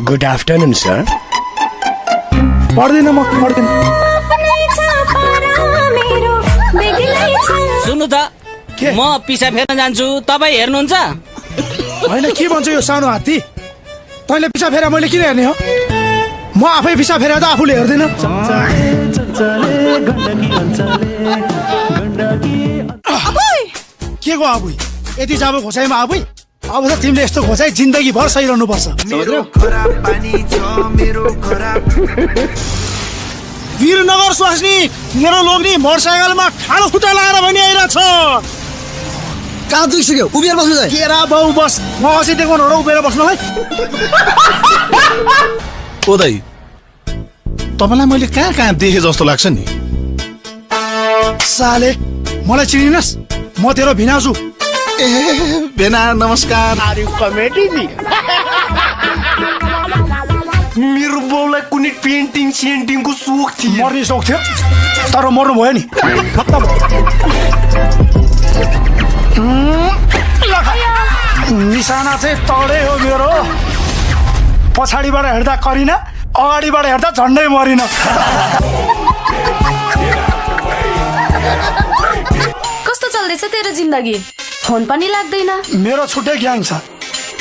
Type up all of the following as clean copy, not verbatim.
Good afternoon sir. पढ्दिन म पढ्दिन। सुन्नु त म पिसा फेर्न जान्छु, तपाईँ हेर्नुहुन्छ? होइन के भन्छ यो सानो हात्ती, तैँले पिसा फेरा मैले किन हेर्ने हो? म आफै पिसा फेरा त आफूले हेर्दिन। के को आबुई? यति जाबो खोसाइमा आबुई? अब त तिमीले यस्तो खोसाइ जिन्दगी भर सहिरहनु पर्छ। वीरनगर स्वास्नी मेरो लोग्ने मोटरसाइकलमा खालो खुट्टा लगाएर भनी आइरहेछ। कहाँ दुखिसक्यो, उभिएर बस्नु चाहिँ। केरा बाउ बस, म अझै देखो न उभिएर बस्नलाई। ओ दाइ, तपाईँलाई मैले कहाँ कहाँ देखेँ जस्तो लाग्छ नि। साले मलाई चिनिनस्? म तेरो भिनाजु। ए भेना नमस्कार। मेरो बाउलाई कुनै पेन्टिङ सेन्टिङको सोख थियो। मर्ने सोख थियो तर मर्नु भयो नि। निशाना चाहिँ तडै हो मेरो। पछाडिबाट हेर्दा करिना, अगाडिबाट हेर्दा झन्डै मरिन। कस्तो चल्दैछ तेरो जिन्दगी? फोन पनि लाग्दैन। मेरो छुट्टै ग्याङ छ,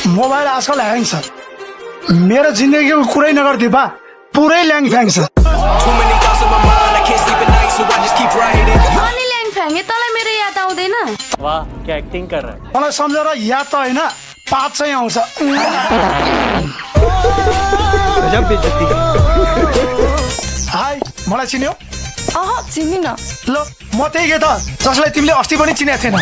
मोबाइल आजकल ह्याङ छ। मेरो जिन्दगीको कुरै नगर्दियो बा, पुरै ल्याङ फ्याङ छ। अनि ल्याङ फ्याङे तँलाई मेरो याद आउँदैन? वाह क्या एक्टिंग कर रहा है। मलाई सम्झेर याद त होइन, पात चाहिँ आउँछ। हाई, मलाई चिन्यौ? चिनिन। ल म त्यही के त जसलाई तिमीले अस्ति पनि चिनेको थिएनौ।